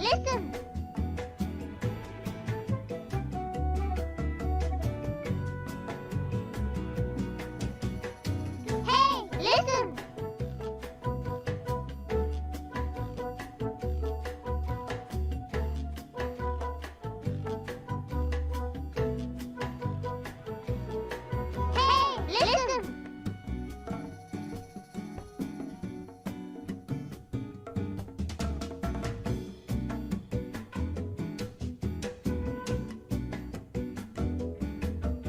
listen. Hey, listen.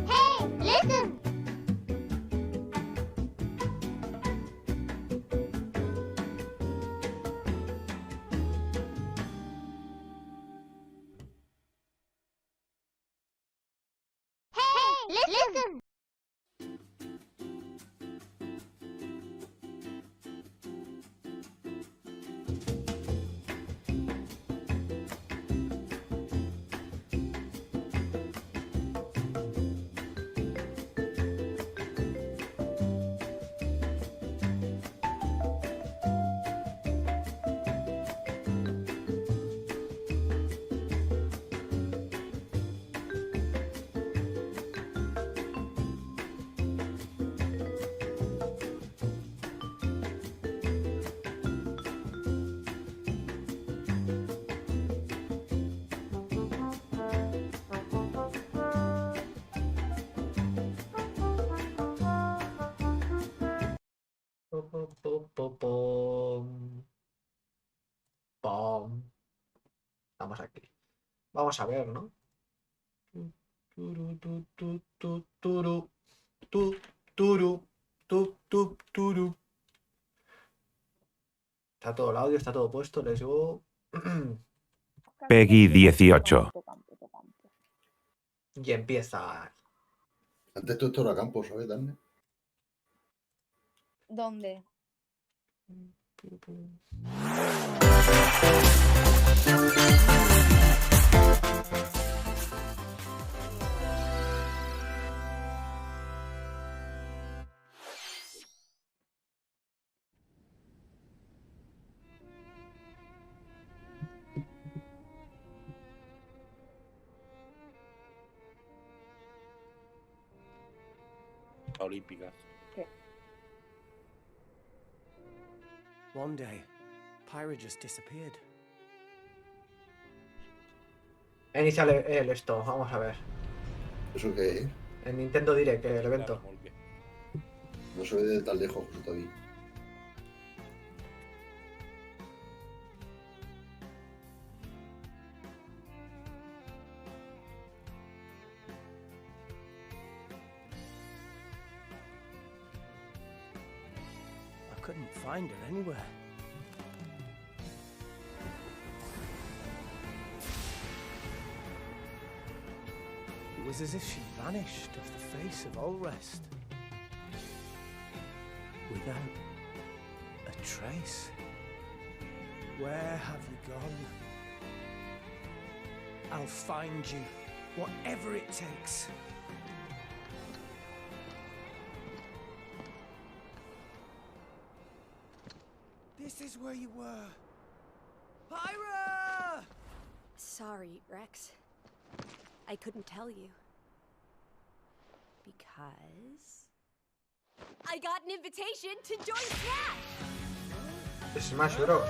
Hey, listen. Hey, listen. Hey, listen. Pom. Pom. Vamos aquí. Vamos a ver, ¿no? Turu, tu, tu, tu, turu. Tu, turu. Tu, tu, turu. Está todo el audio, está todo puesto, les digo. Peggy 18. Y empieza. Antes todo esto era campo, ¿sabes, Dani? ¿Dónde? Olímpicas. One day, Pyra just disappeared. Inicia esto, vamos a ver. ¿Eso qué es? En Nintendo Direct, el evento. Remolque. No se ve de tan lejos, eso todavía. I couldn't find her anywhere. It was as if she vanished off the face of all rest. Without a trace. Where have you gone? I'll find you, whatever it takes. This is where you were. Pyra! Sorry, Rex. I couldn't tell you. Because I got an invitation to join Smash! Smash Bros.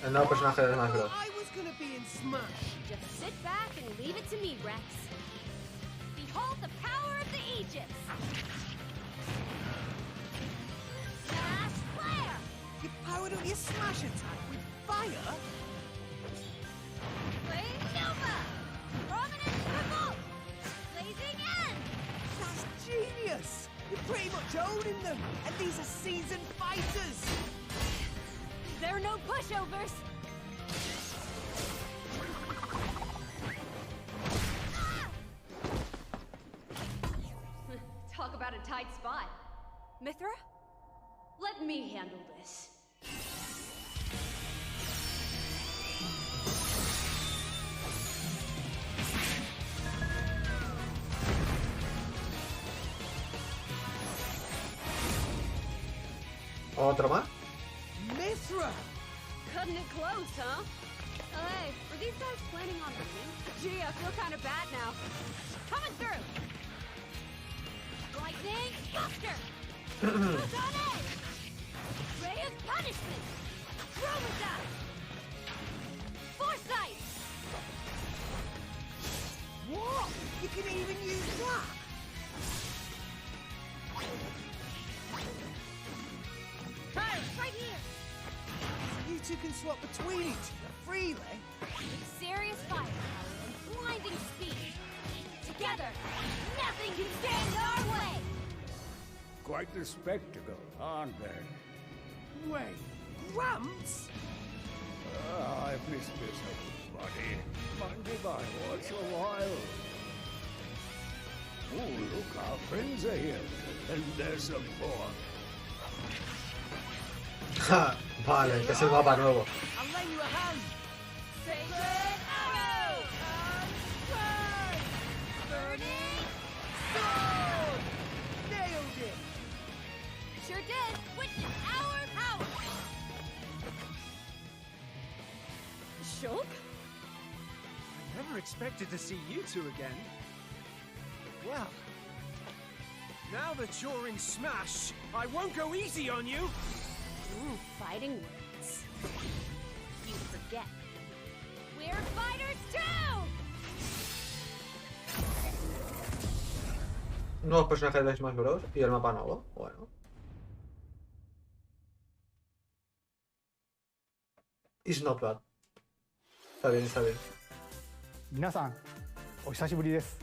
El nuevo personaje de Smash Bros. I was gonna be in Smash. Just sit back and leave it to me, Rex. Behold the power of the Aegis! Smash Flare! You powered up your Smash attack with fire? Flame Nova! Prominent Revolt! Blazing End! That's genius! You're pretty much owning them, and these are seasoned fighters! There are no pushovers! Talk about a tight spot. Mithra? Let me handle this. ¿Otro más? Mithra! Cutting it close, huh? Oh, hey, were these guys planning on winning? Gee, I feel kind of bad now. Coming through! Lightning, Buster! Who's on edge? Ray of punishment! Chromazone! Foresight! What? You can even use that? Tires, right here! You two can swap between each other freely? With serious firepower and blinding speed. Together, nothing can stand in our way! Quite the spectacle, aren't they? Wait, Gramps? I've missed this, buddy. Mind if I watch a while? Oh, look, our friends are here. And there's some more. Vale, que es el mapa nuevo. I'll lend you a hand. Sacred arrow! Burning Sword! Nailed it! sure did! Witness our power! Shulk? I never expected to see you two again. Well, now that you're in Smash, I won't go easy on you. Ooh, fighting words. You forget. We're fighters too! Nuevos personajes de Smash Bros. Y el mapa nuevo. Bueno. It's not bad. Está bien, está bien. 皆さんお久しぶりです。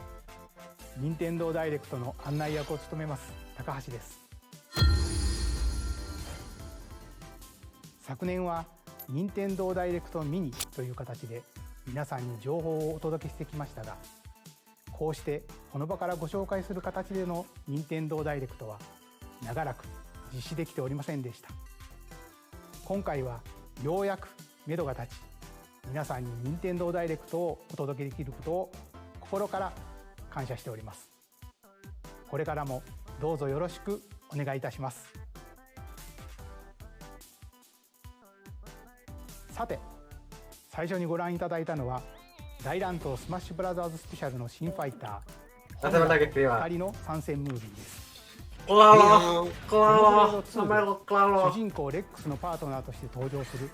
任天堂ダイレクトの案内役を務めます高橋です。昨年は任天堂ダイレクトミニという形で皆さんに情報をお届けしてきましたが、こうしてこの場からご紹介する形での任天堂ダイレクトは長らく実施できておりませんでした。今回はようやく目処が立ち、皆さんに任天堂ダイレクトをお届けできることを心から感謝しております。これからもどうぞよろしくお願いいたします。さて、最初にご覧いただいたのは大乱闘スマッシュブラザーズスペシャルの新ファイター2人の参戦ムービーです。Claro, この claro, claro. 主人公レックスのパートナーとして登場する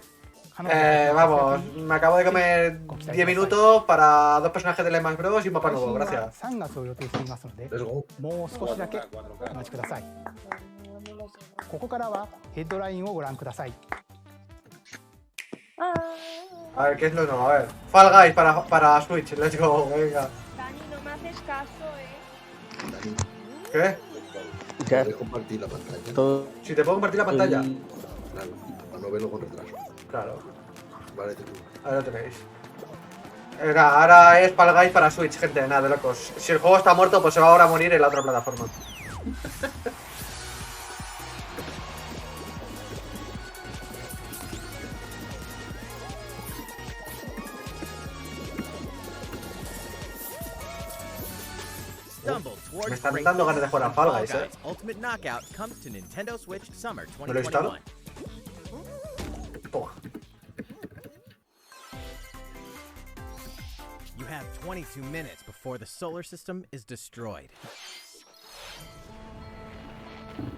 Vamos, me acabo de comer 10 minutos para dos personajes de Smash Bros. Y un mapa nuevo, gracias. 3月を予定していますので、 Let's go. もう少しだけお待ちください。ここからはヘッドラインをご覧ください。 A ver, ¿qué es lo nuevo? A ver, Fall Guys para Switch, let's go, venga. Dani, no me haces caso, Dani, ¿Qué? ¿puedes compartir la pantalla? Si te puedo compartir la pantalla. Claro, para no verlo con retraso. Claro, Vale, tú. ahí lo tenéis. Ahora es Fall Guys para Switch, gente, nada de locos. Si el juego está muerto, pues se va ahora a morir en la otra plataforma. Me están dando ganas de jugar a Fall Guys, Ultimate Knockout comes to Nintendo Switch Summer ¿Me lo instalo? 2021. Toma. You have 22 minutes before the solar system is destroyed.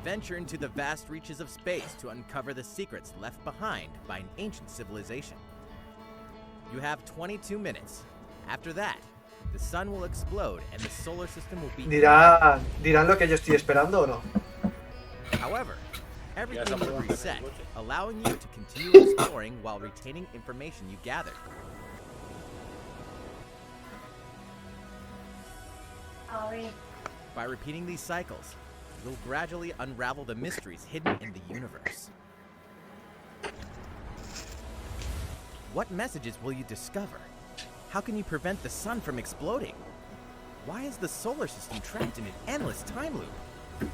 Venture into the vast reaches of space to uncover the secrets left behind by an ancient civilization. You have 22 minutes. After that, the sun will explode and the solar system will be... ¿Dirán lo que yo estoy esperando o no? However, everything will reset, allowing you to continue exploring while retaining information you gathered. By repeating these cycles, you'll gradually unravel the mysteries hidden in the universe. What messages will you discover? How can you prevent the sun from exploding? Why is the solar system trapped in an endless time loop?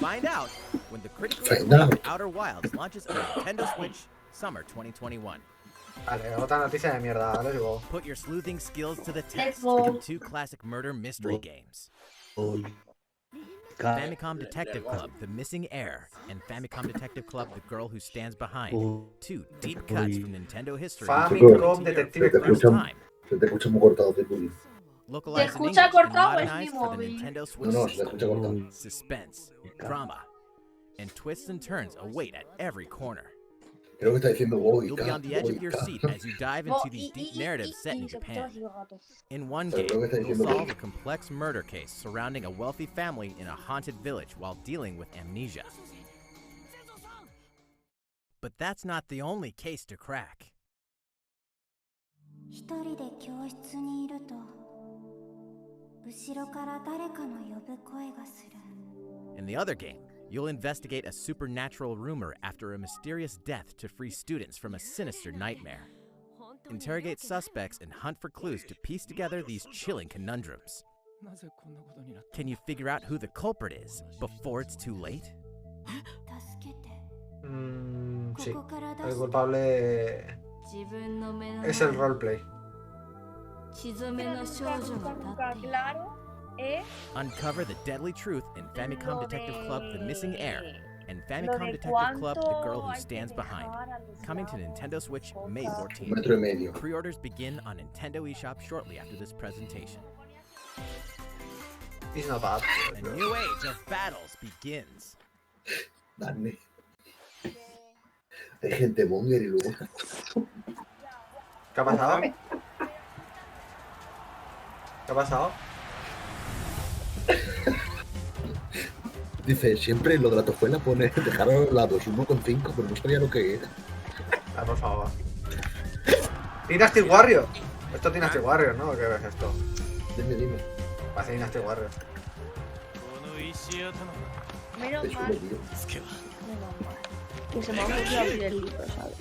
Find out when the critically acclaimed Outer Wilds launches on Nintendo Switch Summer 2021. Vale, otra noticia de mierda, let's go. Put your sleuthing skills to the test go. in 2 classic murder mystery games. Famicom Detective Club, The Missing Heir, and Famicom Detective Club, The Girl Who Stands Behind. Two deep cuts from Nintendo history. Famicom Detective First Club. time. Se te escucha muy cortado, Circulín. Localized in escucha English and cortado, es modernized mi for the móvil. Nintendo Switch No, se te system. escucha cortado. Suspense, drama, and twists and turns await at every corner. Creo que está diciendo Bobby. You'll be on the edge of your seat as you dive into these deep narratives set in Japan. In one game, you'll solve a complex murder case surrounding a wealthy family in a haunted village while dealing with amnesia. But that's not the only case to crack. 一人で教室にいると後ろから誰かの呼ぶ声がする In the other game, you'll investigate a supernatural rumor after a mysterious death to free students from a sinister nightmare. Interrogate suspects and hunt for clues to piece together these chilling conundrums. Can you figure out who the culprit is before it's too late? Sí. El culpable es el roleplay. Claro, Uncover the deadly truth in Famicom Detective Club, The Missing Heir, and lo Famicom de Detective Club, The Girl Who cuánto Stands hay que Behind. dejar a los Coming to Nintendo Switch May 14th. Metro y medio. Pre-orders begin on Nintendo eShop shortly after this presentation. It's not bad. A new age of battles begins. Dale. Hay gente monger y luego. ¿Qué ha pasado? ¿Qué ha pasado? Dice, siempre lo de la tojuela pone dejaron la 2.1.5, pero no sabía lo que era. Ah, por favor. Dynasty Warrior. Esto es Dynasty Warrior, ¿no? ¿Qué es esto? Dime. Parece Dynasty Warrior. menos Te mal. chulo, tío. Menos mal. Que se me ha ocurrido abrir el libro, ¿sabes?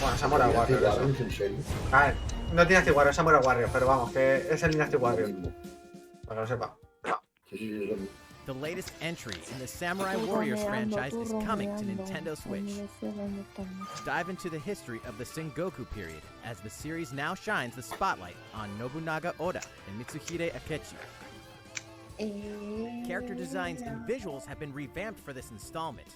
Bueno, Samurai Warrior. Dynasty Eso. Warriors, ¿en serio? Ah, no Dynasty Warrior, Samurai Warrior, pero vamos, que es el Dynasty Warrior. Para que lo sepa. Sí, lo mismo. The latest entry in the Samurai Warriors franchise is coming to Nintendo Switch. Dive into the history of the Sengoku period as the series now shines the spotlight on Nobunaga Oda and Mitsuhide Akechi. Character designs and visuals have been revamped for this installment.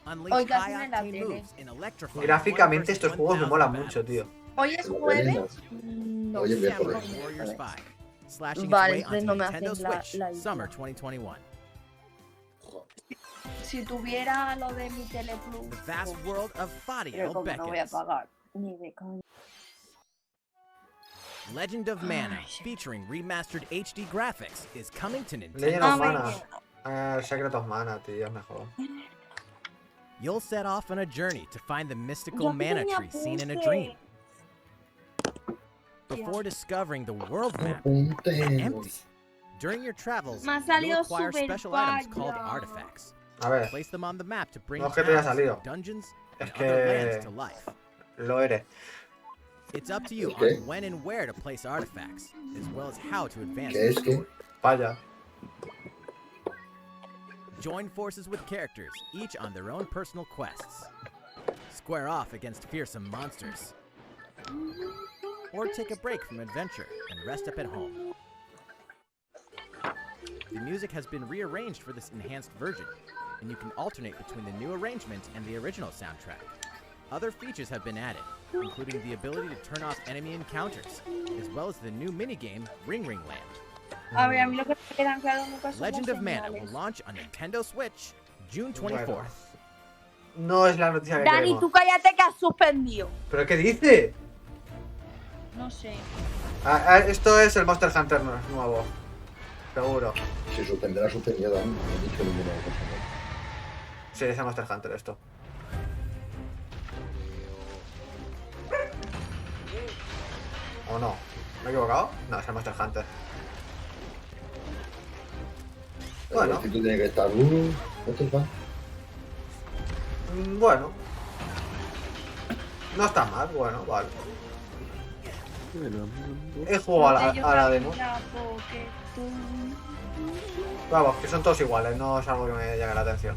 Unleash Oiga, high sí en la octane tele. moves in electrifying Gráficamente 1 estos versus juegos me 1000 molan battles. mucho, tío. Hoy es jueves. No. Oye, Samurai miércoles. Warriors 5, slashing Vale, its way entonces onto no me Nintendo hacen la Switch isla. Summer 2021. Si tuviera lo de mi Teleplus. The vast world of Pero Fadio como no voy a beckons. pagar. Ni de coña. Legend of Mana, featuring remastered HD graphics, is coming to Legend Nintendo of Switch. Mana. Secret of Mana, tío, es mejor. You'll set off on a journey to find the mystical Yo mana tenía tree seen in a apuntes. dream. Before discovering the world map, Apuntes. empty. During your travels, Me ha you'll salido acquire super special items called vaya. artifacts. A ver, Place them on the map to bring No es que te haya towns, salido. dungeons, and Es other lands que to life. lo eres. It's up to you Okay. on when and where to place artifacts, as well as how to advance ¿Qué the es que? story. Vaya. Join forces with characters, each on their own personal quests. Square off against fearsome monsters. Or take a break from adventure and rest up at home. The music has been rearranged for this enhanced version, and you can alternate between the new arrangement and the original soundtrack. Other features have been added, including the ability to turn off enemy encounters, as well as the new minigame Ring Ring Land. A ver, a mí lo que me quedan claro nunca son Legend los of Mana señales. will launch on Nintendo Switch June 24th. No es la noticia que Dani, queremos. tú cállate que has suspendido. ¿Pero qué dice? No sé. Esto es el Monster Hunter nuevo. Seguro. Si suspenderá, suspendió, Dani. No he dicho ninguna cosa. Sí, es el Monster Hunter esto. ¿O no? ¿Me he equivocado? No, es el Monster Hunter. Bueno. Si tú tienes que estar ¿esto es va? Bueno. No está mal, bueno, vale. He jugado a la demo. Vamos, que son todos iguales, no es algo que me llame la atención.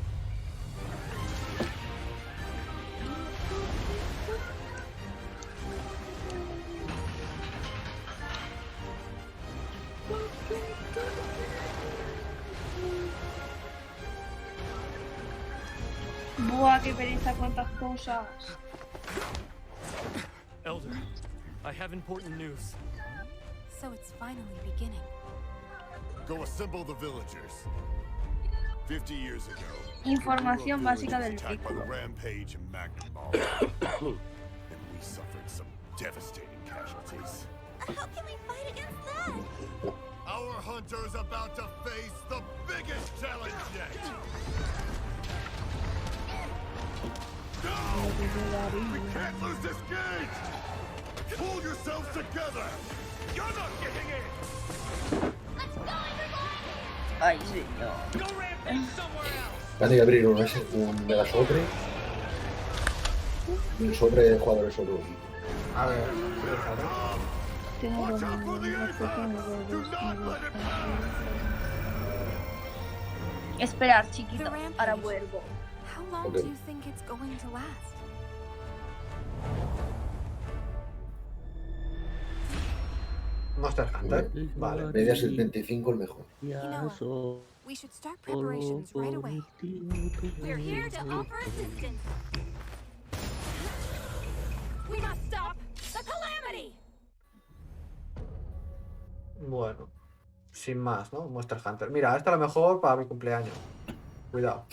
Buah, qué pereza, cuántas cosas. Elder, I have important news. So it's finally beginning. Go assemble the villagers. 50 years ago, Información básica del attacked by the vehículo. rampage and Magnum and we suffered some devastating casualties. How can we fight against that? Our hunter is about to face the biggest challenge yet. No! We can't lose this gate! Pull yourselves together! You're not getting in! Ay, señor. Go rampage somewhere else! Van a abrir un mega sobre. Y un sobre de jugadores sobre un equipo. A ver, fíjate. Tengo dos niños pequeños. Esperar, chiquito. Ahora vuelvo. How long do you think it's going to last? Monster Hunter. Vale. Media 75 el mejor. You know, we should start preparations right away. We're here to offer assistance. We must stop the calamity! Bueno. Sin más, ¿no? Monster Hunter. Mira, esta a lo mejor para mi cumpleaños. Cuidado.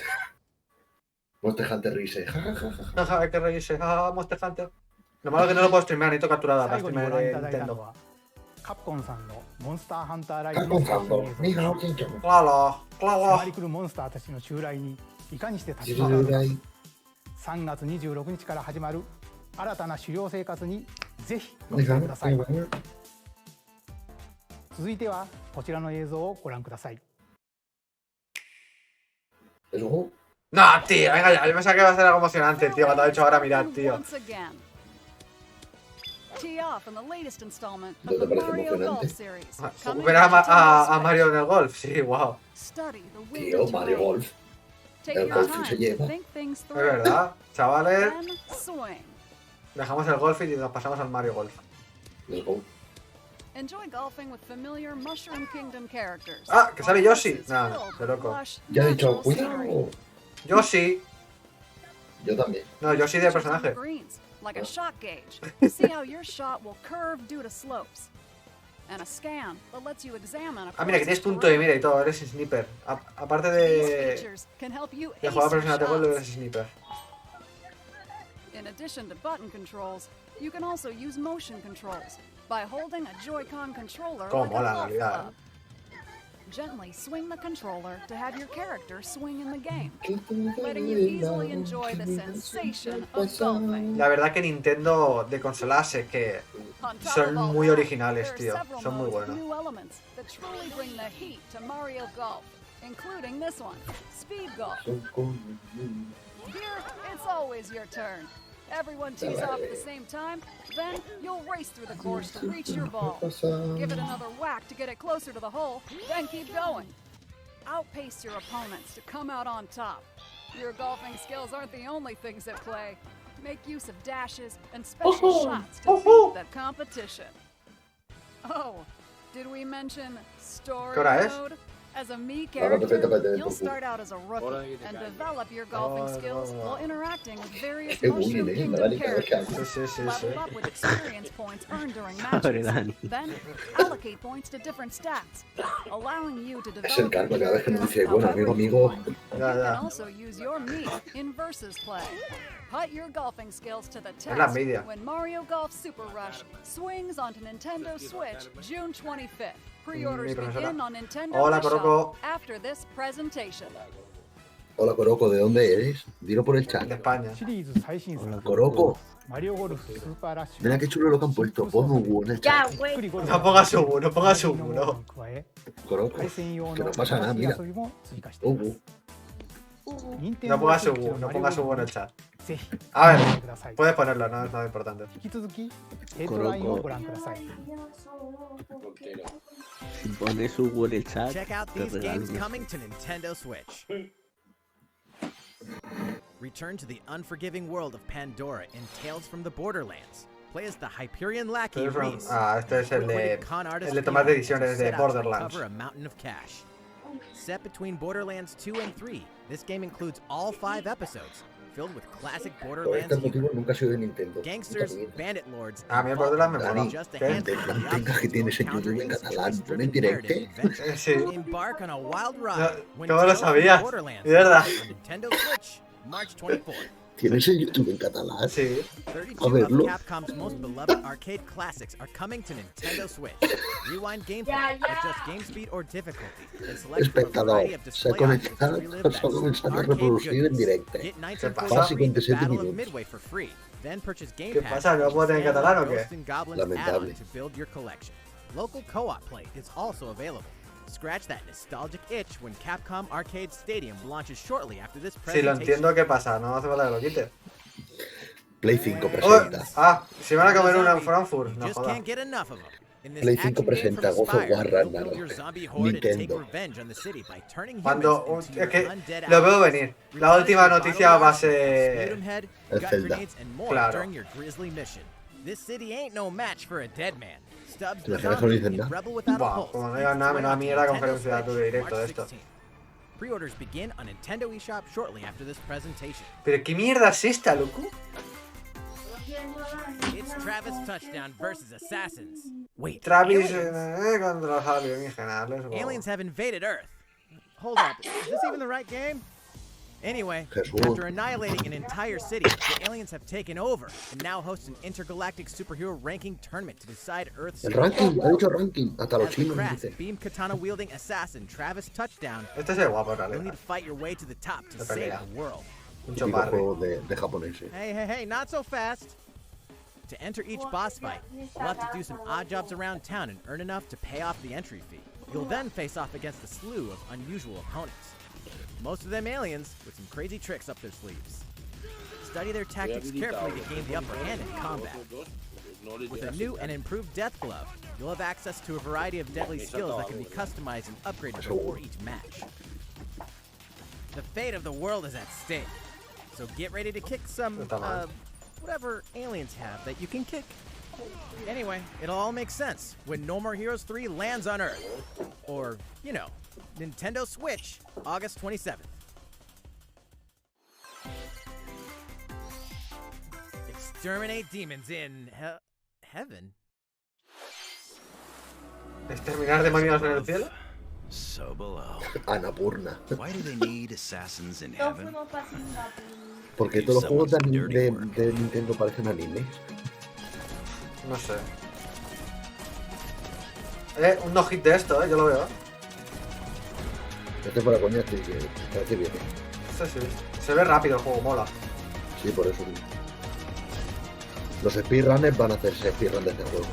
Monster Hunter Rise. Jaja, hay que reírse. Monster Hunter. Lo malo es que no lo puedo streamear, necesito capturada para 最後にご streamear 覧い de ただいたの Nintendo. はカプコンさんのモンスターハンターライ Estás ブの最新 pensando, 映 mira, 像 ¿quién llama? Claro, 迫 claro. り来るモンスターたちの襲来にいかにして立ち Sí, 向かう sí, か sí, ahí. 3月26日から始まる新たな狩猟生活にぜひご Mira, 期待ください mira. 続いてはこちらの映像をご覧ください ¿El juego? No, tío, venga ya. Yo pensaba que iba a ser algo emocionante, tío. Cuando ha dicho ahora mirar, tío. Once again. Tee off in the latest installment ¿No of te the parece Mario emocionante? Golf series. Coming Ver a, to Nintendo a Mario en el golf, sí, wow. Study the wind Tío, and Mario terrain. Golf. Take El your golf time se to lleva. think things Es through. verdad, chavales. Then swing. Dejamos el golf y nos pasamos al Mario Golf. El juego. Enjoy golfing with familiar Mushroom Kingdom characters. Ah, que sale Yoshi. Courses Nah, filled de with loco. lush, Ya he dicho, natural cuidado. scenery. Yoshi. Yo también. No, Yoshi de Features on the personaje. greens, like a shot gauge, to see how your shot will curve due to slopes. And a scan that lets you examine a Ah, mira, que tienes course's punto de terrain. mira y todo, eres sniper. Aparte These de features can help you jugar ace your profesional de golf, shots. eres sniper. In addition to button controls, you can also use motion controls by holding a Joy-Con controller Cómo like a mola, en golf realidad. club. Gently swing the controller to have your character swing in the game, letting you easily enjoy the sensation of golfing. La verdad que Nintendo de consolas es que On top son of all muy that, originales, there are tío. several Son muy modes with buenos. new elements that truly bring the heat to Mario Golf, including this one, Speed Golf. Here, it's always your turn. Everyone tees off at the same time, then you'll race through the course to reach your ball. Give it another whack to get it closer to the hole, then keep going. Outpace your opponents to come out on top. Your golfing skills aren't the only things at play. Make use of dashes and special shots to beat the competition. Oh, did we mention story ¿Qué hora es? mode? As a me Ahora perfecto, character, perfecto, you'll perfecto. start out as a rookie and develop your golfing skills while interacting with various Qué Mushroom bullying, Kingdom Dani, cada vez que characters. hablo. Sí, sí, sí, Level sí. up with experience points earned during Pobre matches. Dani. Then allocate points to different stats, allowing you to Es el develop karma your cada vez que nos dice, character bueno, however amigo, you amigo. want. Ya, You can ya. also use your me in versus play. Put your golfing skills to the Es la test envidia. when Mario Golf Super Rush swings onto Nintendo Switch June 25th. Pre-orders Mi profesora. begin on Nintendo Hola, eShop Coroco. after this presentation. Hola, Coroco, ¿de dónde eres? Dilo por el chat. De España. シリーズ最新作 Coroco, マリオゴルフスーパーラッシュ mira qué chulo lo que han puesto. Pon un en el Ya, chat. güey. No pongas un no pongas un no. 加え Coroco, 対戦用 que の no pasa nada, 新しい mira. 遊びも追加しています 任天 No 堂 pongas スイッチ un の no マリオ pongas un ゴ en ル el フ chat. ぜひ A ご覧 ver, ください puedes ponerlo, no es nada importante. 引き続きヘッドラインをご覧ください Si pones Hugo en el chat, Check out te these regalo games una- coming to Nintendo Switch. Return to the unforgiving world of Pandora in Tales from the Borderlands. Play as the Hyperion lackey Reese. Ah, este es el de Con artist tomar Peter decisiones as de he set out to Borderlands. recover a mountain of cash. Set between Borderlands 2 and 3, this game includes all 5 episodes, filled with classic Por Borderlands este motivo humor. nunca ha sido de Nintendo. Gangsters, bandit lords, A mí el and Borderlands me vault mola. hunters, just a ¿Qué? handful of the Mantenga que tienes en obstacles YouTube en encountered in this catalán. choice-driven Pon en narrative directo. adventure. Sí. Embark on a wild ride when ¿Cómo lo Tales from sabías? Borderlands De verdad. on Nintendo Switch, March 24th. ¿Tienes en YouTube en catalán? Sí. 32 A of verlo. Capcom's most beloved arcade classics are coming to Nintendo Switch. Rewind gameplay, adjust game speed or difficulty, and select from a Espectador, variety of se display ha conectado, options to relive ha that solo comenzado a arcade reproducir en goodness. directo. Get Knights ¿Qué and pasa? Forces Básicamente the 7 Battle of minutos. Midway for free. Then purchase Game ¿Qué Pass pasa? ¿No puedo tener en and catalán o qué? Ghosts and Goblins Lamentable. add-on to build your collection. Local co-op play is also available. Scratch that nostalgic itch when Capcom Arcade Stadium launches shortly after this Sí, presentation. lo entiendo. ¿Qué pasa? No hace falta que lo quite. Play 5 Oh, presenta. si van a comer una en Frankfurt. No Just jodas. can't get enough of them. In this Play 5 action game presenta from God of Spire, War you'll Ragnarok. build your zombie horde and take Nintendo. revenge on the city by turning Cuando humans into es your que undead lo veo allies. venir. La Replenish última your noticia bottle va a arsenal of Sputum ser Head, El gut Zelda. grenades, and more Claro. during your grisly mission. This city ain't no match for a dead man. Stubbs ¿Te the imaginas que no zombie, dicen a nada? rebel without a Buah, pulse. como no digan nada, menuda mierda conferencia tuve directo de esto. Pre-orders begin on Nintendo eShop shortly after this presentation. ¿Pero qué mierda es esta, loco? It's Travis Touchdown versus Assassins. Wait, Travis aliens? contra los alienígenas. Aliens have invaded Earth. Hold up, is this even the right game? Anyway, Jesús. after annihilating an entire city, the aliens have taken over and now host an intergalactic superhero ranking tournament to decide Earth's El ranking, ha dicho ranking. Hasta los As the chinos crass, dicen. beam katana wielding assassin Travis Touchdown. Este es el guapo, en You'll need realidad. to fight your way to the top to De save pelea. the world. Un Típico choparre. juego de japoneses. Hey, not so fast. To enter each boss fight, you'll have to do some odd jobs around town and earn enough to pay off the entry fee. You'll then face off against a slew of unusual opponents. Most of them aliens with some crazy tricks up their sleeves. Study their tactics carefully to gain the upper hand in combat. With a new and improved death glove, you'll have access to a variety of deadly skills that can be customized and upgraded before each match. The fate of the world is at stake, so get ready to kick some, whatever aliens have that you can kick. Anyway, it'll all make sense when No More Heroes 3 lands on Earth. Or, you know, Nintendo Switch, August 27th. Exterminate demons in heaven. ¿Exterminar demonios en el cielo? So below. Annapurna. Why do they need assassins in heaven? Porque todos los juegos de Nintendo parecen animes. No sé. Un no hit de esto, yo lo veo. Este para coña, sí, que parece bien. Sí. Se ve rápido el juego, mola. Sí, por eso. Los speedrunners van a hacerse speedrun de este juego.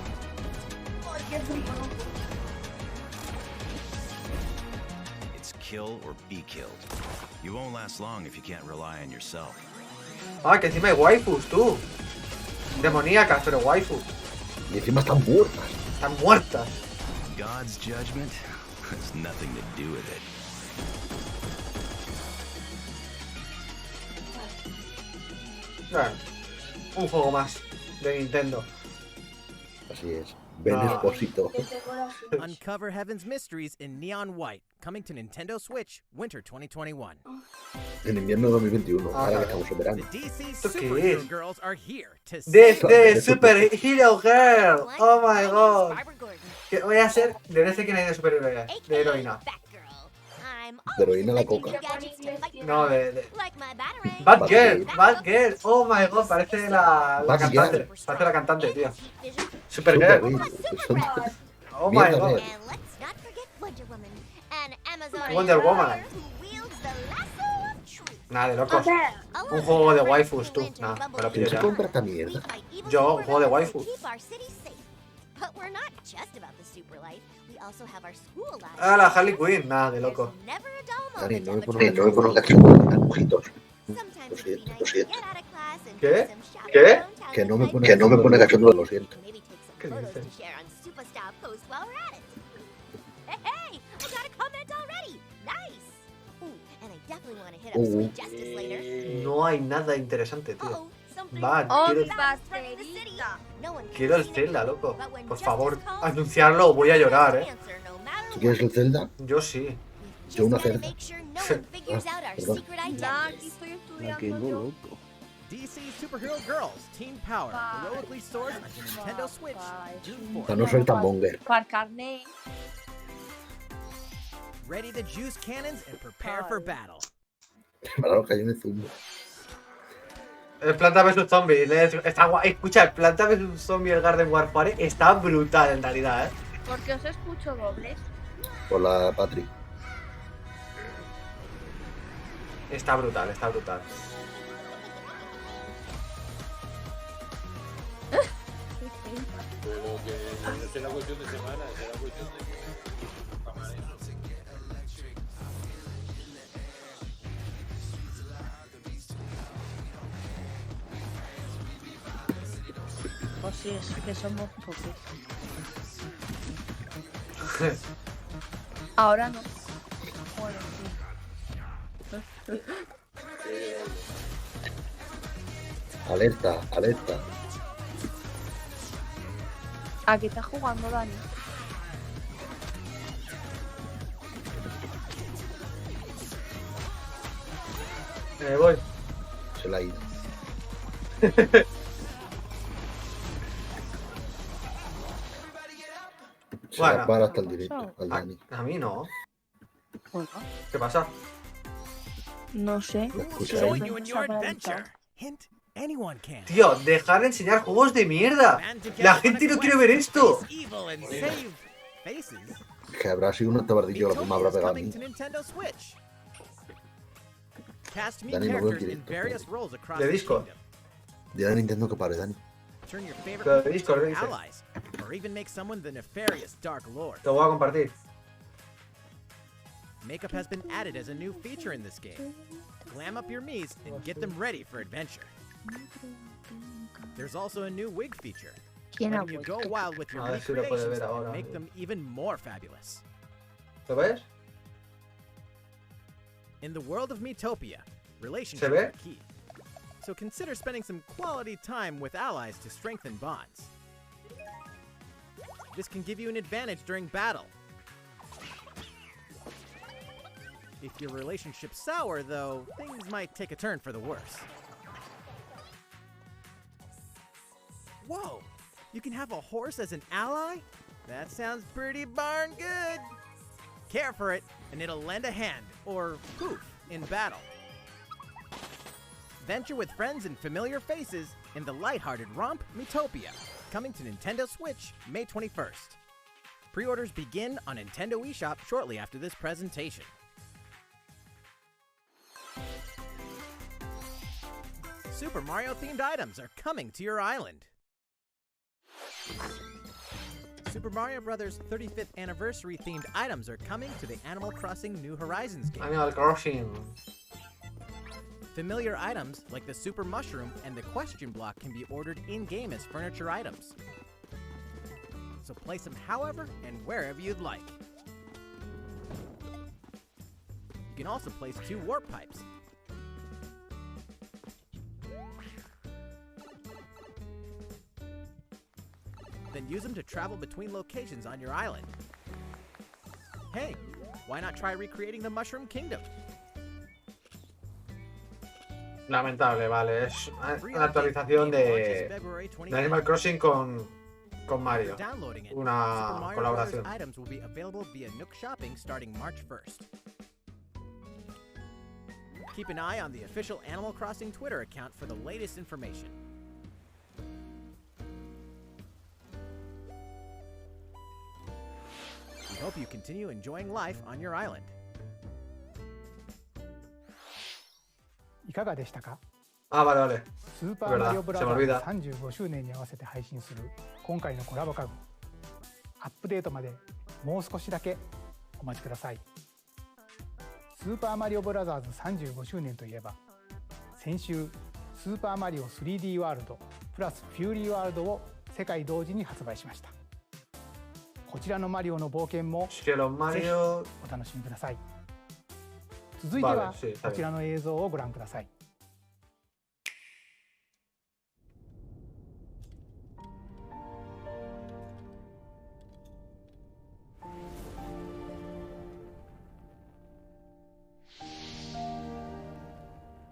It's kill or be killed. You won't last long if you can't rely on yourself. Ah, que encima hay waifus, tú. Demoníacas, pero waifus. Y encima están muertas. Están muertas. God's judgment has nothing to do with it. Bueno, un juego más de Nintendo. Así es. Ben Esposito. Uncover Heaven's Mysteries in Neon White, coming to Nintendo Switch, Winter 2021. En invierno 2021, ahora que estamos en verano. The DC Superhero Girls are here to The Superhero Girl. Oh my god. Que voy a ser de ese que no hay de superhéroe, de heroína. De heroína la coca. No, de Batgirl. Oh my god, parece la cantante. Parece la cantante, tío. Supergirl. Oh my god. Wonder Woman. Nada de locos. Un juego de waifus, tú. Nada, me lo pido ¿Quién se ya. compra esta mierda? Yo, un juego de waifus. But we're not just about the super life. We also have our school life. Ah, la Harley Quinn. Nada de loco. Dani, no me pongo cachondos, mojitos. Lo siento. ¿Qué? ¿Qué? Que no me pone cachondo, lo siento. ¿Qué dices? Hey, I got a comment already. Nice. And I definitely want to hit up Sweet Justice later. No hay nada interesante, tío. Va, quiero el Zelda, loco. Por favor, anunciarlo o voy a llorar, ¿Tú quieres el Zelda? Yo sí. Yo una Gotta cerda. make sure no one figures out our perdón. secret Aquí identities. estoy La que estudiando no, yo. loco. DC Superhero Girls Teen Power heroically soars onto Nintendo Switch June Para 4th. no ser tan monger. Para carnet. Ready to juice cannons and prepare for battle. Para los cañones zumbo. El Planta vs Zombie. Está guay. Escucha, el Planta vs Zombie, el Garden Warfare, está brutal en realidad, ¿eh? Porque os escucho dobles. Por la Patri. Está brutal, está brutal. Pero que no será cuestión de semana, será cuestión de para eso. Pues sí, es que somos pocos. Ahora no. Bueno, sí. Alerta, alerta. ¿A qué está jugando Dani? Voy. Se la ha ido. Se Bueno. la para hasta el directo, al A, Dani. a mí no. Bueno, ¿Qué pasa? no sé. Lo escucha Pero Join ahí. you in se your habrá adventure. editado. Hint, anyone can. Tío, dejar de enseñar juegos de mierda. Band together La on a gente no quest quiere ver to esto. face evil and save faces. Que habrá sido un tabardillo lo que me habrá Miitopia is pegado a coming mí. to Nintendo Switch. Cast me Dani, no veo en characters in directo, various espérate. roles across De the Discord. kingdom. Dile a Nintendo que pare, Dani. Turn your favorite Pero de people Discord, into dice. allies, or even make someone the nefarious Dark Lord. Te voy a compartir. Makeup has been added as a new feature in this game. Glam up your Miis and get them ready for adventure. There's also a new wig feature, ¿Quién ha letting you go puesto? wild with your A ver si lo puede recreations ver ahora. and make them even more fabulous. ¿Lo ves? In the world of Miitopia, relationships ¿Se ve? are key. So consider spending some quality time with allies to strengthen bonds. This can give you an advantage during battle. If your relationship's sour, though, things might take a turn for the worse. Whoa! You can have a horse as an ally? That sounds pretty darn good! Care for it, and it'll lend a hand, or poof, in battle. Venture with friends and familiar faces in the lighthearted romp Miitopia, coming to Nintendo Switch May 21st. Pre-orders begin on Nintendo eShop shortly after this presentation. Super Mario-themed items are coming to your island. Super Mario Bros. 35th anniversary-themed items are coming to the Animal Crossing New Horizons game. Animal Crossing. Familiar items like the Super Mushroom and the Question Block can be ordered in-game as furniture items. So place them however and wherever you'd like. You can also place 2 warp pipes. Then use them to travel between locations on your island. Hey, why not try recreating the Mushroom Kingdom? Lamentable, vale. Es una actualización de Animal Crossing con Mario. Downloading it. Una Super Mario colaboración. Bros. Items will be available via Nook Shopping starting March 1st. Keep an eye on the official Animal Crossing Twitter account for the latest information. We hope you continue enjoying life on your island. いかがでしたか？ Ah, vale, vale. スーパーマリオブラザ Se me ーズ olvida. 35周年に合わせて配信する今回のコラボ家具。アップデートまでもう少しだけお待ちください。スーパーマリオブラザーズ35周年といえば、先週スーパーマリオ 3D ワールドプラスフューリーワールドを世界同時に発売しました。こちらのマリオの冒険もぜひお楽しみください。続いてはこちらの映像をご覧ください。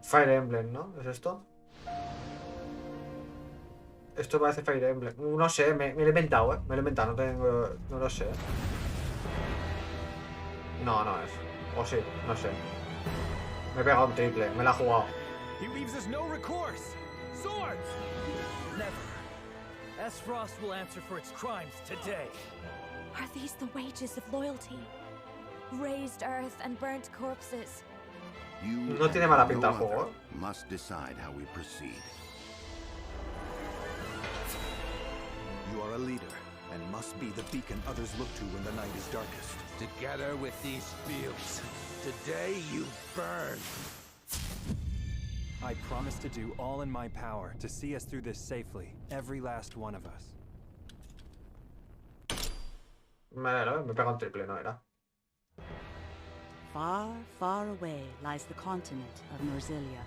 Fire Emblem, ¿no? ¿Es esto? Esto parece Fire Emblem. No sé, me lo he inventado, ¿eh? Me lo he inventado, no lo sé. No, no es. O sí, no sé. Me he pegado un triple, me la ha jugado. He leaves us no recourse. Swords! Never. Azeroth will answer for its crimes today. Are these the wages of loyalty? Raised earth and burnt corpses. No tiene mala pinta el juego, ¿eh? Must decide how we proceed. You are a leader, and must be the beacon others look to when the night is darkest. Together with these fields, today you burn. I promise to do all in my power to see us through this safely, every last one of us. Me he pegado un triple, no era. Far, far away lies the continent of Norzilia,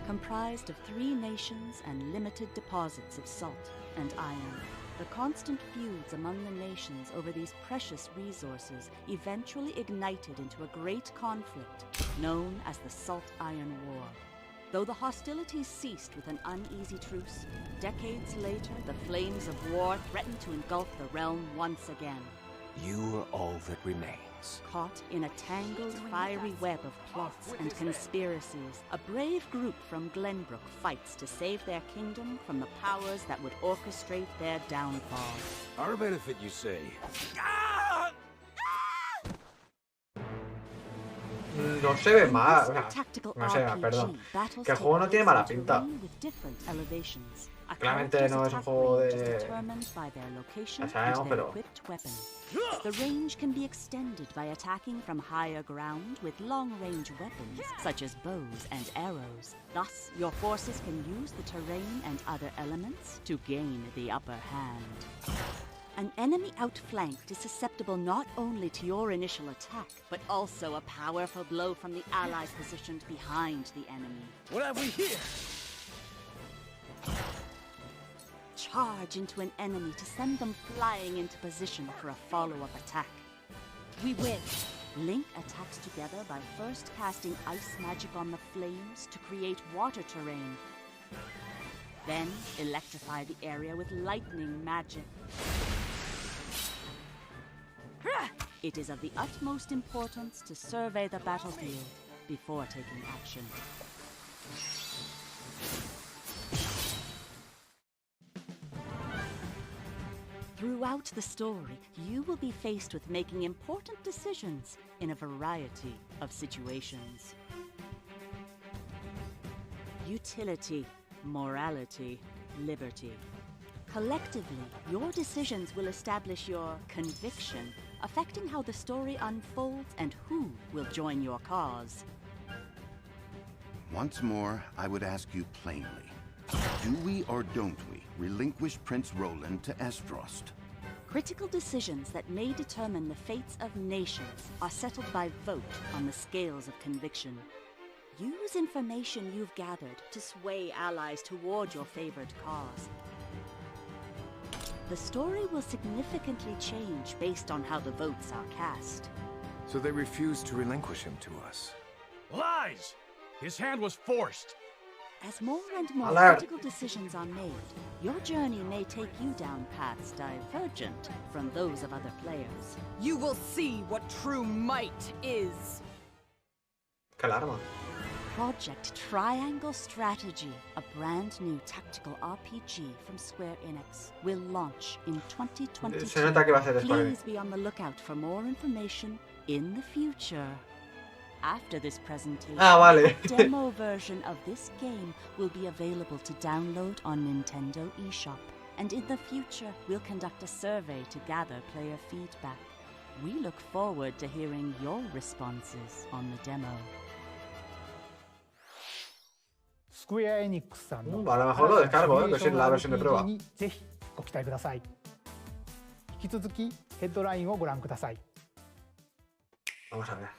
comprised of 3 nations and limited deposits of salt and iron. The constant feuds among the nations over these precious resources eventually ignited into a great conflict known as the Salt Iron War. Though the hostilities ceased with an uneasy truce, decades later the flames of war threatened to engulf the realm once again. You are all that remains. Caught in a tangled, fiery web of plots and conspiracies, a brave group from Glenbrook fights to save their kingdom from the powers that would orchestrate their downfall. Our benefit, you say? No se ve mal, no se ve, perdón. Que el juego no tiene mala pinta. Claramente no es un juego de... Ya sabemos, pero... The range can be extended by attacking from higher ground with long-range weapons, such as bows and arrows. Thus, your forces can use the terrain and other elements to gain the upper hand. An enemy outflanked is susceptible not only to your initial attack, but also a powerful blow from the ally positioned behind the enemy. What have we here? Charge into an enemy to send them flying into position for a follow-up attack. We win! Link attacks together by first casting ice magic on the flames to create water terrain. Then electrify the area with lightning magic. It is of the utmost importance to survey the battlefield before taking action. Throughout the story, you will be faced with making important decisions in a variety of situations. Utility, morality, liberty. Collectively, your decisions will establish your conviction, affecting how the story unfolds and who will join your cause. Once more, I would ask you plainly. Do we or don't we relinquish Prince Roland to Estrost? Critical decisions that may determine the fates of nations are settled by vote on the scales of conviction. Use information you've gathered to sway allies toward your favored cause. The story will significantly change based on how the votes are cast. So they refused to relinquish him to us. Lies! His hand was forced. As more and more critical decisions are made, your journey may take you down paths divergent from those of other players. You will see what true might is. ¡Qué alarma! Project Triangle Strategy, a brand new tactical RPG from Square Enix, will launch in 2022. Se nota que va a ser de Square Enix. Please be on the lookout for more information in the future. After this presentation, vale. a demo version of this game will be available to download on Nintendo eShop. And in the future, we'll conduct a survey to gather player feedback. We look forward to hearing your responses on the demo. Square Enix さんの a lo mejor lo descargo, que es la versión de prueba. にぜひご期待ください。引き続きヘッドラインをご覧ください。 Vamos a ver.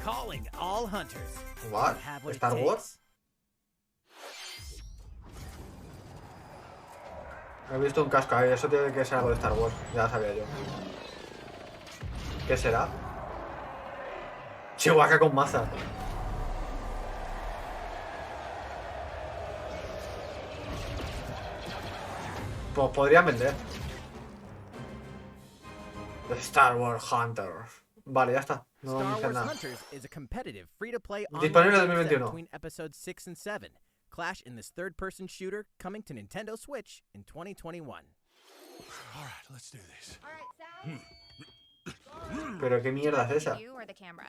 Calling all hunters. What? Star Wars? He visto un casco ahí, eso tiene que ser algo de Star Wars, ya lo sabía yo. ¿Qué será? Chihuahua con maza. Pues podrían vender. The Star Wars Hunters. Vale, ya está. No Star dicen Wars nada. Hunters is a competitive, free-to-play Disponible online en game set 2021. between episodes 6 and 7. Clash in this third-person shooter coming to Nintendo Switch in 2021. All right, let's do this. Pero qué mierda es esa. You or the camera?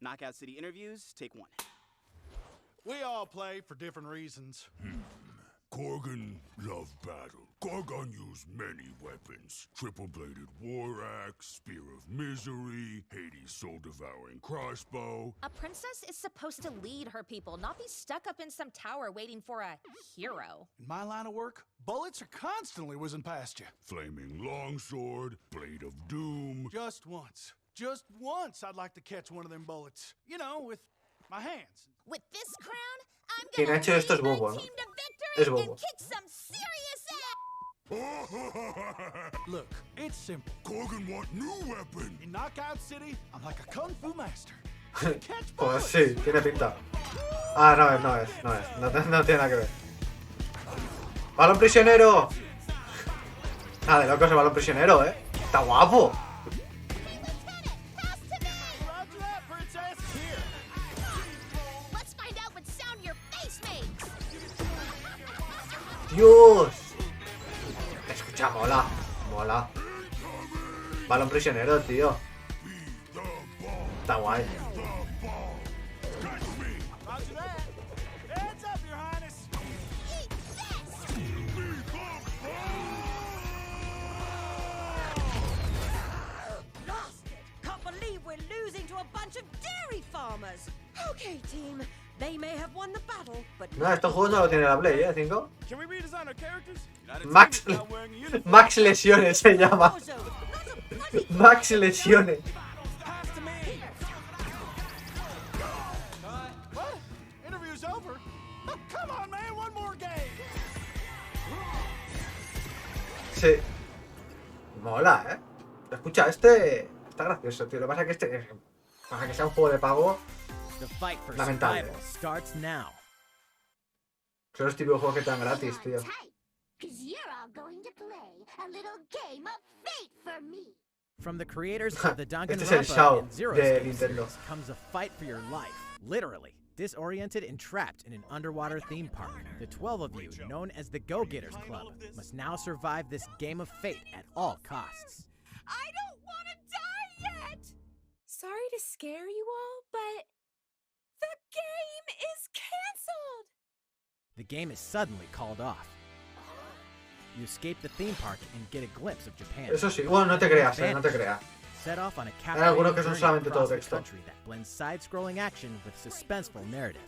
Knockout City interviews, take 1. We all play for different reasons. Korgan loved battle. Korgan used many weapons. Triple-bladed war axe, spear of misery, Hades' soul-devouring crossbow. A princess is supposed to lead her people, not be stuck up in some tower waiting for a hero. In my line of work, bullets are constantly whizzing past you. Flaming longsword, blade of doom. Just once I'd like to catch one of them bullets. You know, with my hands. With this crown, I'm Quien ha gonna hecho esto es lead my bobo, ¿no? team to Es victory bobo. and kick some serious ass! Look, it's simple. Korgan want new weapon. In Knockout City, I'm like a kung fu master. Pues sí, tiene pinta. Ah, no es. No tiene nada que ver. ¡Balón prisionero! Nada de locos el balón prisionero, Está guapo. Let's find out what sound your face makes! ¡Dios! Escucha, mola. Balón prisionero, tío. Está guay. Can't believe we're losing to a bunch of dairy farmers. Okay, team. They may have won the battle, but No, estos juegos no lo tiene la Play, 5. Can we redesign our characters? Max Lesiones se llama. Max Lesiones. What? Interview's over? Oh, come on, man, one more game. Sí. Mola, Escucha, este está gracioso, tío. Lo que pasa es que para que sea un juego de pago, The fight for lamentable. survival starts now. Son los típicos juegos que te dan gratis, tío. Cause you're all going to play a little game of fate for me. From the creators of the Este es el Danganronpa Shao and Zero de Escape Nintendo. series comes a fight for your life, literally. Disoriented and trapped in an underwater theme park, the 12 of you, known as the Go-Getters Club, must now survive this game of fate at all costs. I don't want to die yet! Sorry to scare you all, but the game is canceled! The game is suddenly called off. You escape the theme park and get a glimpse of Japan. Eso sí, bueno, no te creas, no te creas. Set off on a Hay algunos que son captivating solamente journey todo across the texto. country that blends side-scrolling action with suspenseful narrative.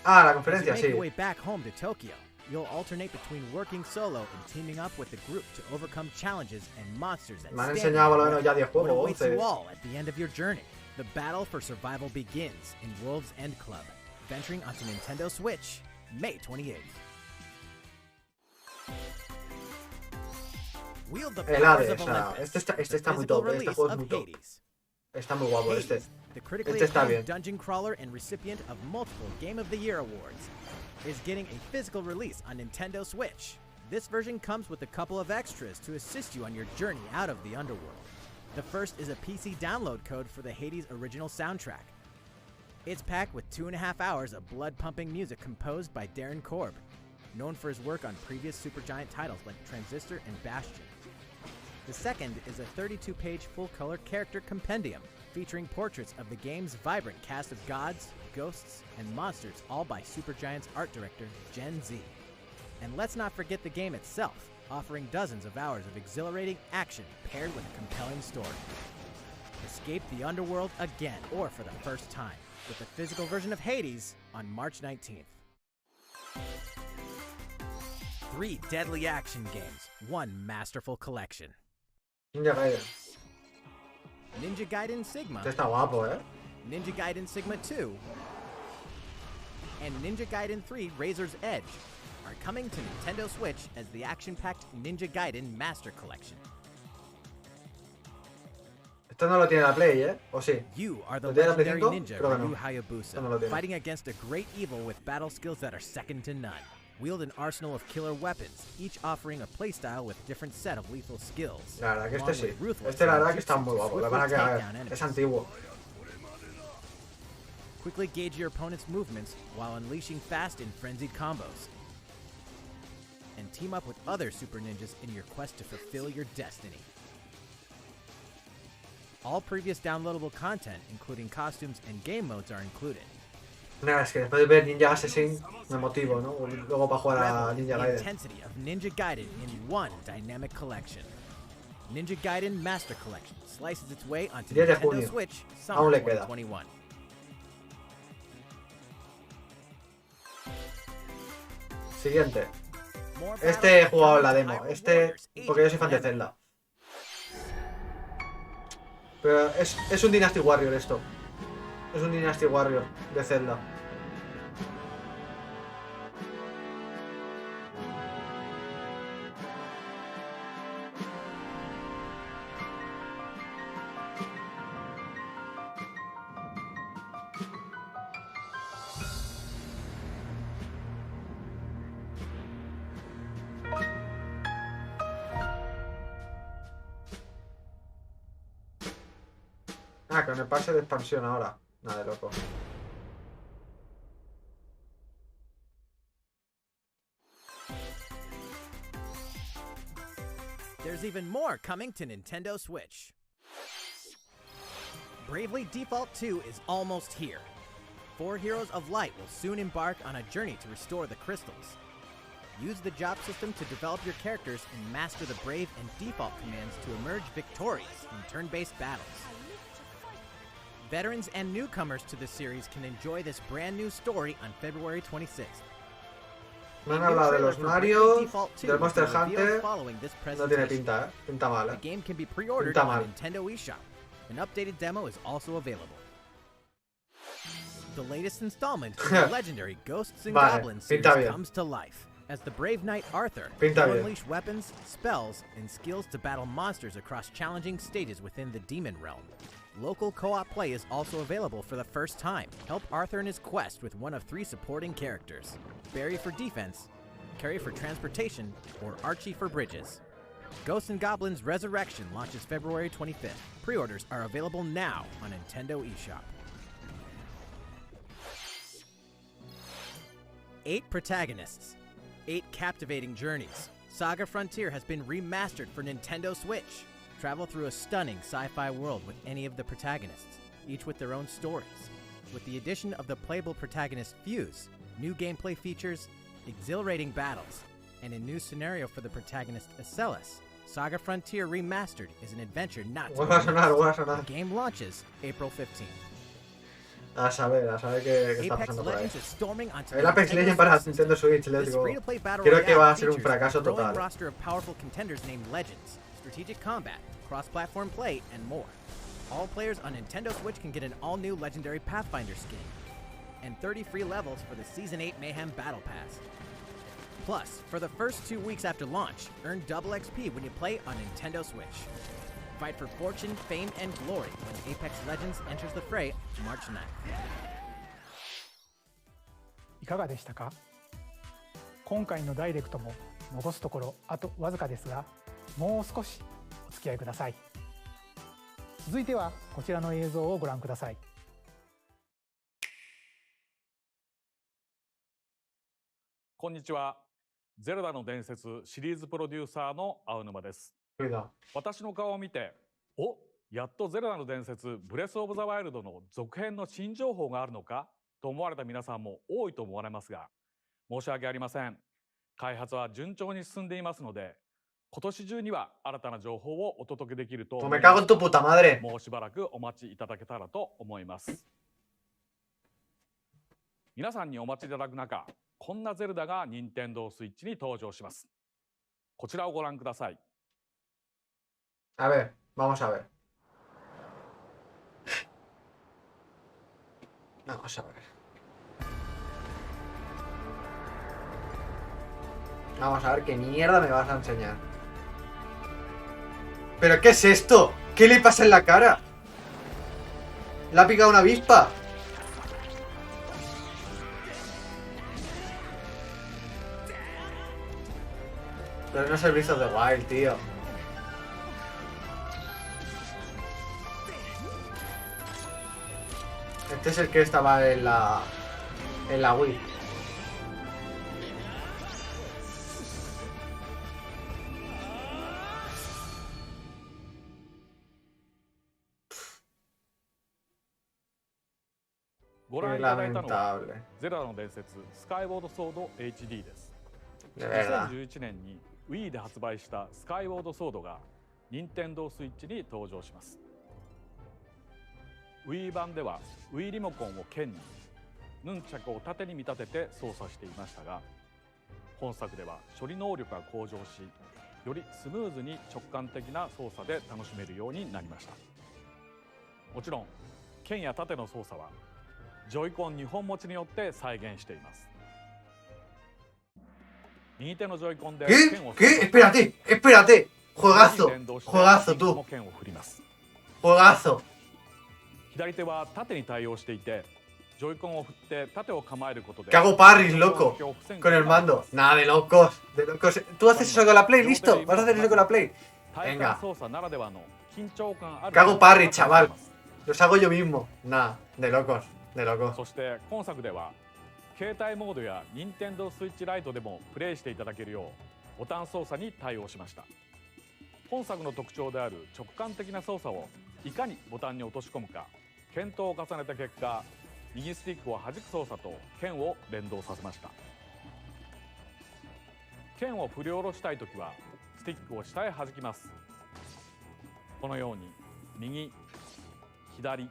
Ah, la As you conferencia, make sí. your way back home to Tokyo, you'll alternate between working solo and teaming up with the group to overcome challenges and monsters that Me han stand enseñado por lo in menos your ya 10 way. What juegos, awaits 11. you all at the end of your journey? The battle for survival begins in Wolves End Club, venturing onto Nintendo Switch, May 28th. Wield the El powers Hades, of o sea, Olympus, este está the muy physical top, este release juego es of muy top. Hades. Está muy guapo este. Hades, the critically Este está acclaimed bien. dungeon crawler and recipient of multiple Game of the Year awards, is getting a physical release on Nintendo Switch. This version comes with a couple of extras to assist you on your journey out of the underworld. The first is a PC download code for the Hades original soundtrack. It's packed with 2.5 hours of blood-pumping music composed by Darren Korb, known for his work on previous Supergiant titles like Transistor and Bastion. The second is a 32-page full-color character compendium featuring portraits of the game's vibrant cast of gods, ghosts, and monsters, all by Supergiant's art director, Gen Z. And let's not forget the game itself, offering dozens of hours of exhilarating action paired with a compelling story. Escape the underworld again, or for the first time, with the physical version of Hades on March 19th. 3 deadly action games, 1 masterful collection. Ninja Gaiden. Ninja Gaiden Sigma. Este está guapo, Ninja Gaiden Sigma 2 and Ninja Gaiden 3 Razor's Edge are coming to Nintendo Switch as the action-packed Ninja Gaiden Master Collection. Esto no lo tiene la Play, ¿O sí? You are the ¿Lo tiene la Play legendary 5? ninja Creo que Ryu no. Hayabusa, Esto no lo tiene. fighting against a great evil with battle skills that are second to none. Wield an arsenal of killer weapons, each offering a playstyle with a different set of lethal skills. La verdad que este along sí. with ruthless Este la verdad que jutsu está muy to guapo. La swiftly verdad que take a down ver, enemies. es antiguo. Quickly gauge your opponent's movements while unleashing fast and frenzied combos. And team up with other super ninjas in your quest to fulfill your destiny. All previous downloadable content, including costumes and game modes, are included. Nada, es que después de ver Ninja Assassin me motivo, ¿no? Luego para jugar a Revel Ninja in the Gaiden. intensity of Ninja Gaiden in one dynamic collection. Ninja Gaiden Master Collection slices its way onto 10 de Nintendo junio. Switch Aún Summer le queda. 2021. Siguiente. Este he jugado en la demo. Este, porque yo soy fan de Zelda. Pero es un Dynasty Warrior esto. Es un Dynasty Warrior de Zelda. Ah, con el pase de expansión ahora. Nada de loco. There's even more coming to Nintendo Switch. Bravely Default 2 is almost here. 4 Heroes of Light will soon embark on a journey to restore the crystals. Use the job system to develop your characters and master the Brave and Default commands to emerge victorious in turn-based battles. Veterans and newcomers to the series can enjoy this brand new story on February 26th. Me han hablado de los Mario, del Monster Hunter. No tiene pinta, Pinta mal, The game can be pre-ordered Pinta on mal. Nintendo eShop. An updated demo is also available. The latest installment of the legendary Ghosts and Vale, Goblins series pinta bien. comes to life as the brave knight Arthur Pinta will bien. unleash weapons, spells, and skills to battle monsters across challenging stages within the demon realm. Local co-op play is also available for the first time. Help Arthur in his quest with one of 3 supporting characters: Barry for defense, Carrie for transportation, or Archie for bridges. Ghosts and Goblins Resurrection launches February 25th. Pre-orders are available now on Nintendo eShop. 8 protagonists, 8 captivating journeys. Saga Frontier has been remastered for Nintendo Switch. Travel through a stunning sci-fi world with any of the protagonists, each with their own stories. With the addition of the playable protagonist Fuse, new gameplay features, exhilarating battles, and a new scenario for the protagonist Acellus, Saga Frontier Remastered is an adventure not to Vuelve a sonar, vuelve a miss. sonar. The game launches April 15th. A saber qué está Apex pasando por ahí. Legends is storming onto El Apex Nintendo Legends para Switch. Nintendo Switch, let's This go. free-to-play battle Creo que va royale a ser un features fracaso a growing total. roster of powerful contenders named Legends, strategic combat, cross-platform play, and more. All players on Nintendo Switch can get an all-new Legendary Pathfinder skin, and 30 free levels for the Season 8 Mayhem Battle Pass. Plus, for the first 2 weeks after launch, earn double XP when you play on Nintendo Switch. Fight for fortune, fame, and glory when Apex Legends enters the fray March 9th. いかがでしたか？今回のダイレクトも残すところあとわずかですが、もう少しお付き合いください。続いてはこちらの映像をご覧ください。こんにちは。ゼルダの伝説シリーズプロデューサーの青沼です。私の顔を見て、お、やっとゼルダの伝説ブレスオブザワイルドの続編の新情報があるのかと思われた皆さんも多いと思われますが、申し訳ありません。開発は順調に進んでいますので、今年中には新たな情報をお届けできると思います。Me cago en tu puta madre. もうしばらくお待ちいただけたらと思います。皆さんにお待ちいただく中、こんなゼルダが任天堂スイッチに登場します。こちらをご覧ください。A ver, vamos a ver. Vamos a ver. Vamos a ver qué mierda me vas a enseñar. ¿Pero qué es esto? ¿Qué le pasa en la cara? ¿Le ha picado una avispa? Pero no es el Breath of the Wild, tío. Este es el que estaba en la Wii. Qué lamentable. ゼルダの伝説スカイウォードソード HD です。De verdad. 2011年に Wii で発売したスカイウォードソードが任天堂スイッチに登場します。Wii 版では Wii リモコンを剣に、ヌンチャクを縦に見立てて操作していましたが、本作では処理能力が向上し、よりスムーズに直感的な操作で楽しめるようになりました。もちろん剣や縦の操作はジョイコン2本持ちによって再現しています。右手のジョイコンで剣を ¿Qué? Espérate, espérate. Juegazo, juegazo tú. Juegazo. 左手は縦に対応していて、ジョイコンを振って縦を構えることで。Que hago parries, loco. Con el mando. Nada, de locos. De locos. ¿Tú haces eso con la Play? ¿Listo? ¿Vas a hacer eso con la Play? Venga. Que hago parries, chaval. Los hago yo mismo. Nada, de locos. De locos. そして今作では携帯モードや任天堂スイッチライトでもプレイしていただけるようボタン操作に対応しました。本作の特徴である直感的な操作をいかにボタンに落とし込むか検討を重ねた結果、右スティックを弾く操作と剣を連動させました。剣を振り下ろしたいときはスティックを下へ弾きます。このように右、左、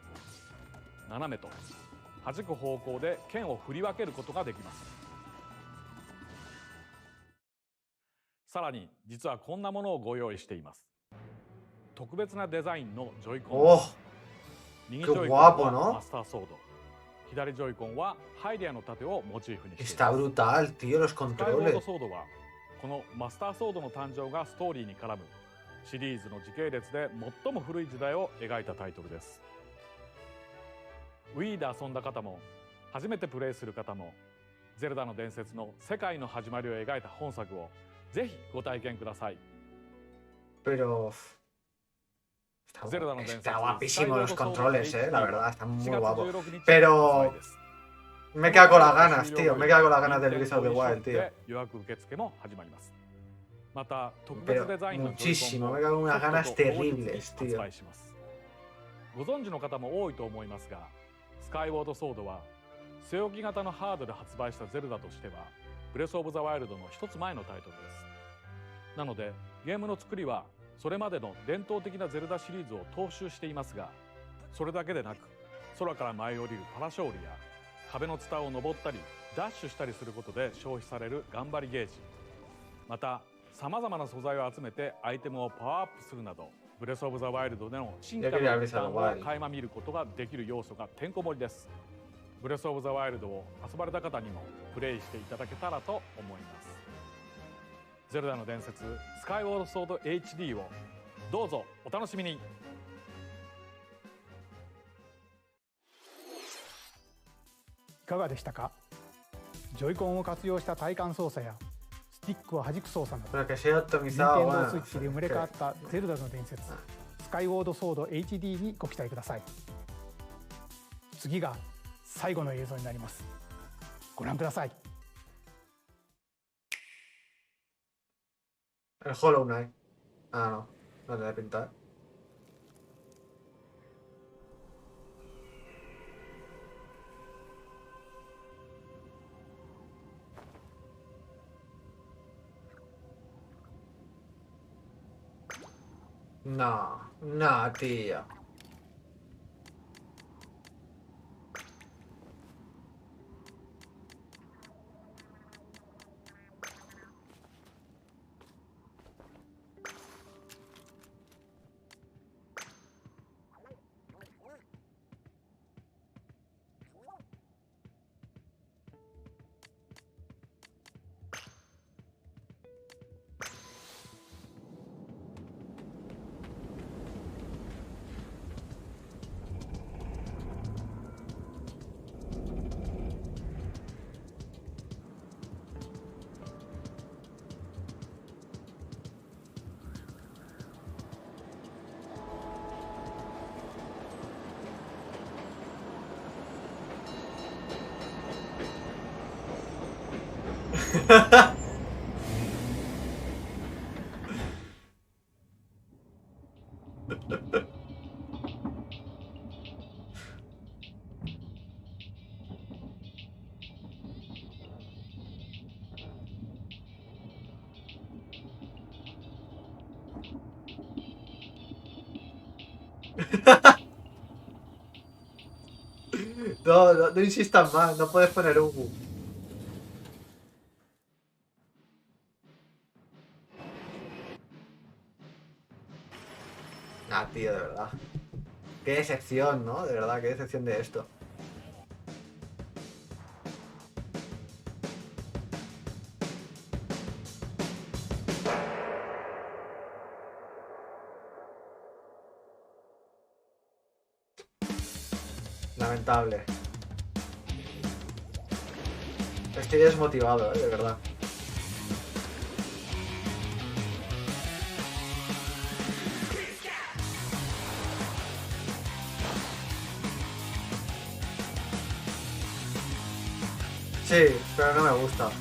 斜めと弾く方向で剣を振り分けることができます。さらに実はこんなものをご用意しています。特別なデザインのジョイコン。右ジョイコンはマスターソード、左ジョイコンはハイデアの盾をモチーフにしています。Está brutal, tío, los スカイウォー controles. ドソードはこのマスターソードの誕生がストーリーに絡むシリーズの時系列で最も古い時代を描いたタイトルです。Wii で遊んだ方も初めてプレイする方もゼルダの伝説の世界の始まりを描いた本作をぜひご体験ください。 Pero está guapísimo los controles, la verdad, están muy guapos. Pero me he quedado con las ganas, tío. Me he quedado con las ganas del Breath of the Wild, tío. Pero muchísimo, me he quedado con unas ganas terribles, tío. ご存知の方も多いと思いますが、スカイウォードソードは据え置き型のハードで発売したゼルダとしてはブレスオブザワイルドの一つ前のタイトルです。なのでゲームの作りはそれまでの伝統的なゼルダシリーズを踏襲していますが、それだけでなく空から舞い降りるパラショールや壁のツタを登ったりダッシュしたりすることで消費される頑張りゲージ、またさまざまな素材を集めてアイテムをパワーアップするなど、ブレスオブザワイルドでの進化の一端を垣間見ることができる要素がてんこ盛りです。ブレスオブザワイルドを遊ばれた方にもプレイしていただけたらと思います。ゼルダの伝説スカイウォードソード HD をどうぞお楽しみに。いかがでしたか。ジョイコンを活用した体感操作やスティックを弾く操作など、任天堂スイッチで生まれ変わったゼルダの伝説スカイウォードソード HD にご期待ください。次が最後の映像になります。ご覧ください。El Hollow Knight. Ah, no. No te da pinta. No, no, tío. No, no, no insistas más, no puedes poner Ugu. Ah, tío, de verdad. Qué decepción, ¿no? De verdad, qué decepción de esto. Lamentable. Estoy desmotivado, de verdad. Sí, pero no me gusta.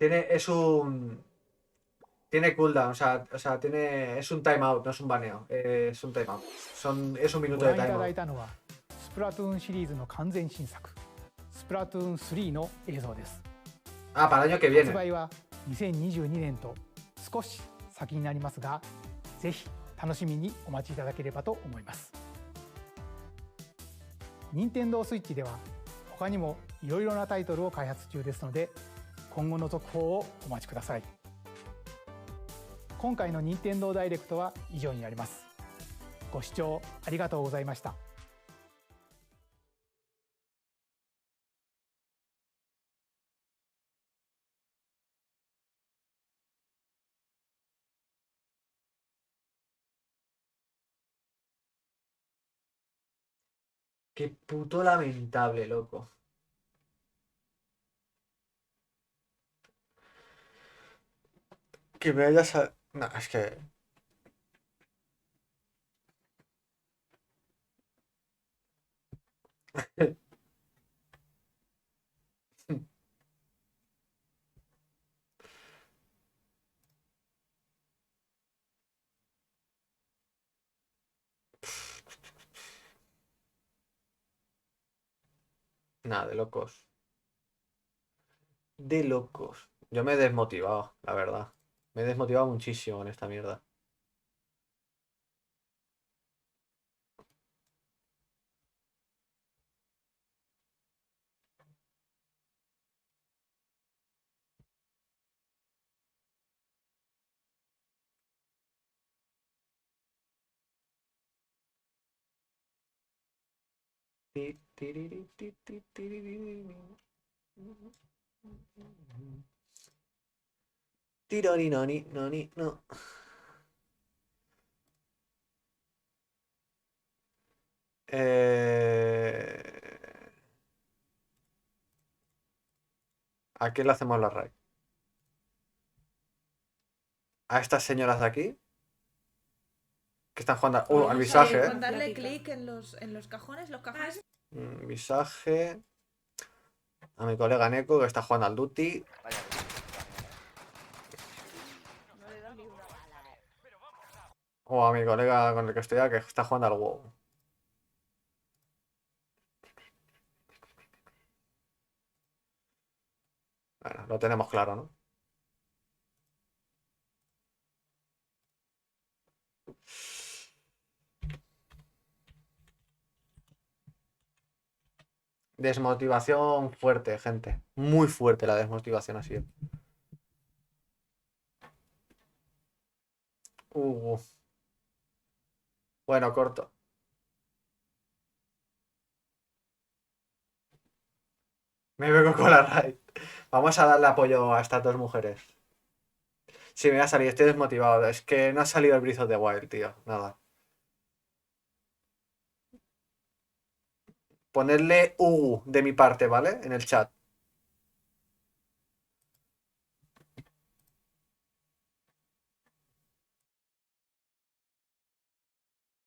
Es un... Tiene cooldown, es un timeout, no es un baneo. Es un timeout. Es un ご minuto de 覧いただい timeout. たのはスプラトゥーンシリーズの完全新作スプラトゥーン3の映像です。 Ah, para el año que 発 viene. 売は2022年と少し先になりますが、ぜひ楽しみにお待ちいただければと思います。任天堂スイッチでは他にもいろいろなタイトルを開発中ですので、今後の続報をお待ちください。今回の任天堂ダイレクトは以上になります。ご視聴ありがとうございました。Qué puto lamentable, loco. Que me hayas... No, es que... Nada, de locos. De locos. Yo me he desmotivado, la verdad. Me he desmotivado muchísimo en esta mierda. Tironi, noni, noni, no. ¿A quién le hacemos la raid? ¿A estas señoras de aquí? Que están jugando al visaje, Con darle clic en los cajones, los cajones. Visaje. A mi colega Neko que está jugando al Duty. O a mi colega con el que estoy que está jugando al WoW. Bueno, lo tenemos claro, ¿no? Desmotivación fuerte, gente. Muy fuerte la desmotivación ha sido. Bueno, corto. Me vengo con la raid. Vamos a darle apoyo a estas dos mujeres. Sí, me ha salido, estoy desmotivado. Es que no ha salido el Breath of the Wild, tío. Nada. Ponerle de mi parte, ¿vale? En el chat.